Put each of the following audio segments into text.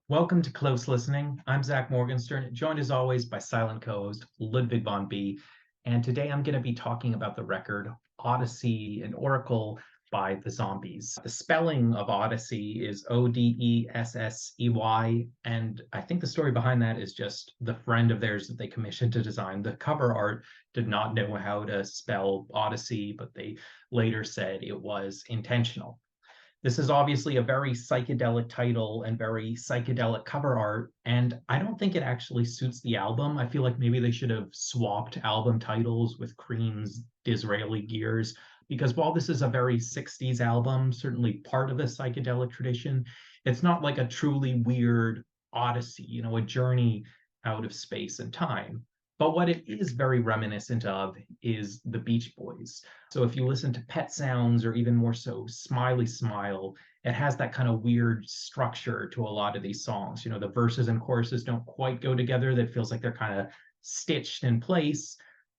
Welcome to Close Listening. I'm Zach Morgenstern, joined as always by silent co-host Ludwig von B. And today I'm going to be talking about the record Odessey, an Oracle by the Zombies. The spelling of Odessey is Odessey, and I think the story behind that is just the friend of theirs that they commissioned to design the cover art did not know how to spell Odyssey, but they later said it was intentional. This is obviously a very psychedelic title and very psychedelic cover art, and I don't think it actually suits the album. I feel like maybe they should have swapped album titles with Cream's Disraeli Gears, because while this is a very 60s album, certainly part of the psychedelic tradition, it's not like a truly weird odyssey, a journey out of space and time. But what it is very reminiscent of is the Beach Boys. So if you listen to Pet Sounds or even more so Smiley Smile, it has that kind of weird structure to a lot of these songs. The verses and choruses don't quite go together. That feels like they're kind of stitched in place.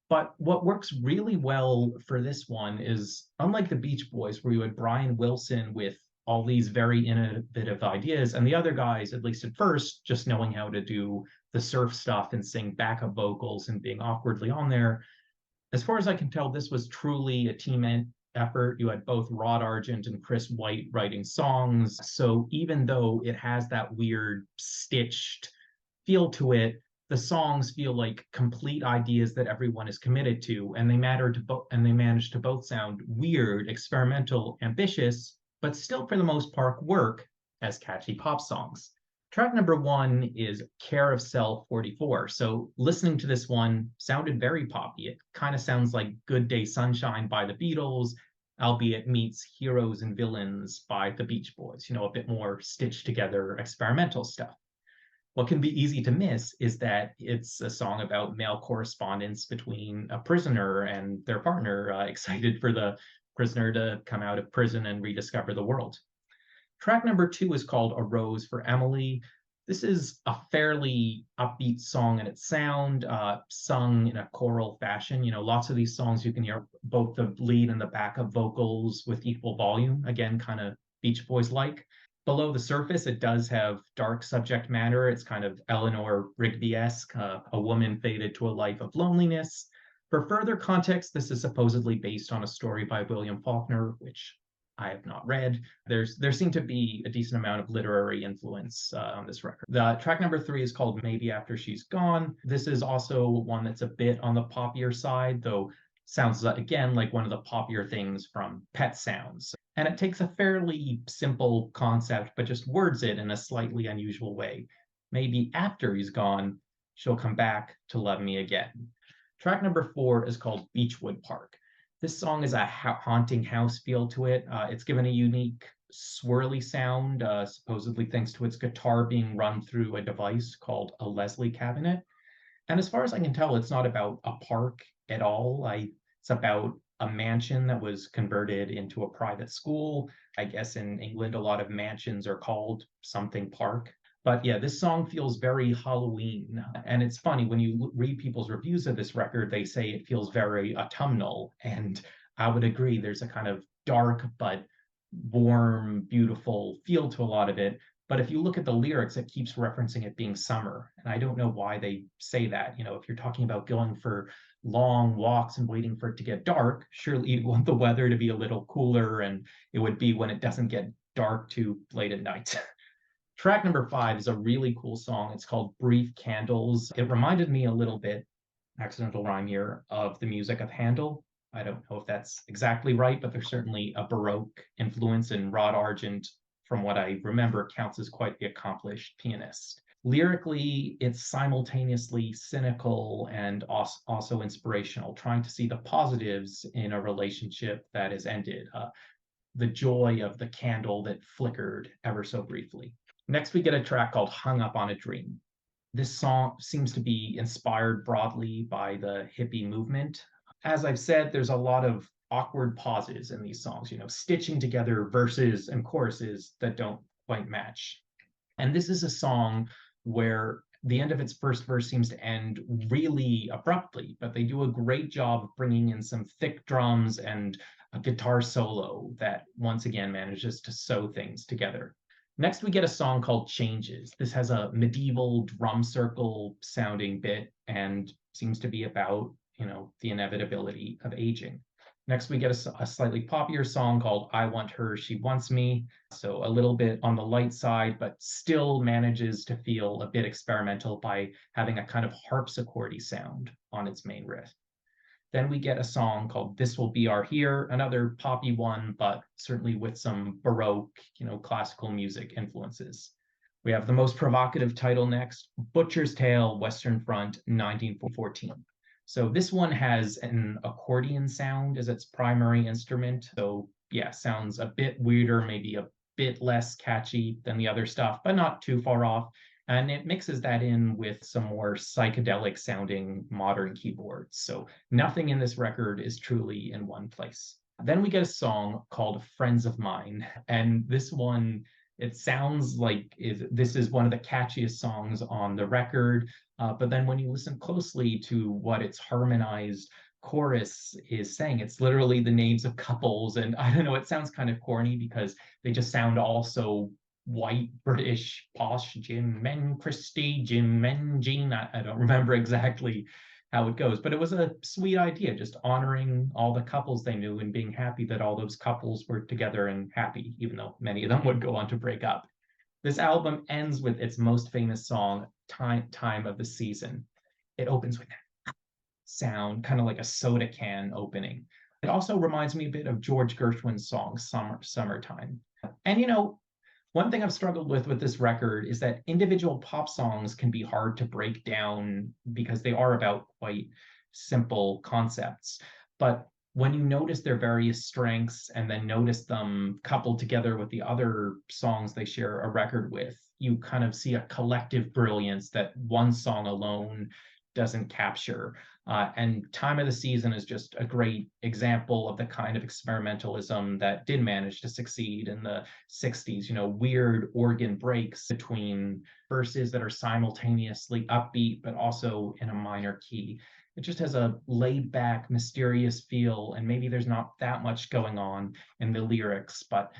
But what works really well for this one is, unlike the Beach Boys, where you had Brian Wilson with all these very innovative ideas, and the other guys, at least at first, just knowing how to do the surf stuff and sing backup vocals and being awkwardly on there. As far as I can tell, this was truly a team effort. You had both Rod Argent and Chris White writing songs. So even though it has that weird stitched feel to it, the songs feel like complete ideas that everyone is committed to, and they manage to both sound weird, experimental, ambitious, but still for the most part work as catchy pop songs. Track number one is Care of Cell 44. So listening to this one sounded very poppy. It kind of sounds like Good Day Sunshine by the Beatles, albeit meets Heroes and Villains by the Beach Boys, a bit more stitched together experimental stuff. What can be easy to miss is that it's a song about male correspondence between a prisoner and their partner, excited for the prisoner to come out of prison and rediscover the world. Track number two is called A Rose for Emily. This is a fairly upbeat song in its sound, sung in a choral fashion. Lots of these songs you can hear both the lead and the backup vocals with equal volume. Again, kind of Beach Boys like. Below the surface, it does have dark subject matter. It's kind of Eleanor Rigby-esque, a woman fated to a life of loneliness. For further context, this is supposedly based on a story by William Faulkner, which I have not read. There seemed to be a decent amount of literary influence on this record. The track number three is called Maybe After She's Gone. This is also one that's a bit on the poppier side, though sounds again like one of the poppier things from Pet Sounds. And it takes a fairly simple concept, but just words it in a slightly unusual way. Maybe after he's gone, she'll come back to love me again. Track number four is called Beechwood Park. This song is a haunting house feel to it. It's given a unique swirly sound, supposedly thanks to its guitar being run through a device called a Leslie cabinet. And as far as I can tell, it's not about a park at all. It's about a mansion that was converted into a private school. I guess in England, a lot of mansions are called something park. But yeah, this song feels very Halloween. And it's funny, when you read people's reviews of this record, they say it feels very autumnal. And I would agree, there's a kind of dark but warm, beautiful feel to a lot of it. But if you look at the lyrics, it keeps referencing it being summer. And I don't know why they say that. If you're talking about going for long walks and waiting for it to get dark, surely you want the weather to be a little cooler, and it would be when it doesn't get dark too late at night. Track number five is a really cool song. It's called Brief Candles. It reminded me a little bit, accidental rhyme here, of the music of Handel. I don't know if that's exactly right, but there's certainly a Baroque influence, and Rod Argent, from what I remember, counts as quite the accomplished pianist. Lyrically, it's simultaneously cynical and also inspirational, trying to see the positives in a relationship that has ended, the joy of the candle that flickered ever so briefly. Next, we get a track called Hung Up on a Dream. This song seems to be inspired broadly by the hippie movement. As I've said, there's a lot of awkward pauses in these songs, stitching together verses and choruses that don't quite match. And this is a song where the end of its first verse seems to end really abruptly, but they do a great job of bringing in some thick drums and a guitar solo that once again manages to sew things together. Next, we get a song called Changes. This has a medieval drum circle sounding bit and seems to be about, the inevitability of aging. Next, we get a slightly poppier song called I Want Her, She Wants Me. So a little bit on the light side, but still manages to feel a bit experimental by having a kind of harpsichordy sound on its main riff. Then we get a song called This Will Be Our Here, another poppy one, but certainly with some Baroque, classical music influences. We have the most provocative title next, Butcher's Tale, Western Front, 1914. So this one has an accordion sound as its primary instrument. So yeah, sounds a bit weirder, maybe a bit less catchy than the other stuff, but not too far off. And it mixes that in with some more psychedelic sounding modern keyboards. So nothing in this record is truly in one place. Then we get a song called Friends of Mine. And this one, it sounds like this is one of the catchiest songs on the record. But then when you listen closely to what its harmonized chorus is saying, it's literally the names of couples. And I don't know, it sounds kind of corny because they just sound all so white British posh. Jim and Christy, Jim and Jean. I don't remember exactly how it goes, but it was a sweet idea, just honoring all the couples they knew and being happy that all those couples were together and happy, even though many of them would go on to break up. This album ends with its most famous song, Time of the Season. It opens with that sound, kind of like a soda can opening. It also reminds me a bit of George Gershwin's song, Summertime. And one thing I've struggled with this record is that individual pop songs can be hard to break down because they are about quite simple concepts. But when you notice their various strengths and then notice them coupled together with the other songs they share a record with, you kind of see a collective brilliance that one song alone doesn't capture. And Time of the Season is just a great example of the kind of experimentalism that did manage to succeed in the 60s. Weird organ breaks between verses that are simultaneously upbeat, but also in a minor key. It just has a laid back, mysterious feel, and maybe there's not that much going on in the lyrics, but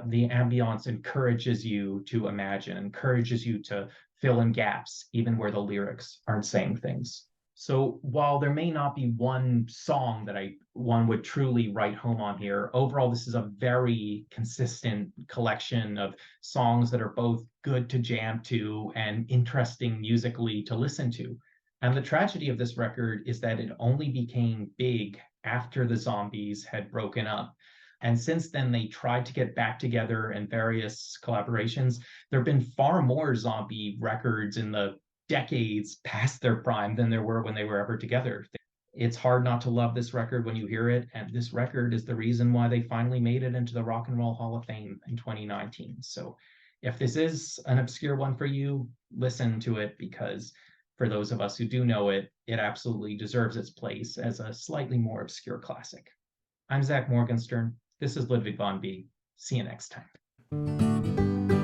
the ambiance encourages you to imagine, encourages you to fill in gaps, even where the lyrics aren't saying things. So while there may not be one song that one would truly write home on here, overall this is a very consistent collection of songs that are both good to jam to and interesting musically to listen to. And the tragedy of this record is that it only became big after the Zombies had broken up. And since then, they tried to get back together in various collaborations. There have been far more zombie records in the decades past their prime than there were when they were ever together. It's hard not to love this record when you hear it. And this record is the reason why they finally made it into the Rock and Roll Hall of Fame in 2019. So if this is an obscure one for you, listen to it because for those of us who do know it, it absolutely deserves its place as a slightly more obscure classic. I'm Zach Morgenstern. This is Ludwig von B. See you next time.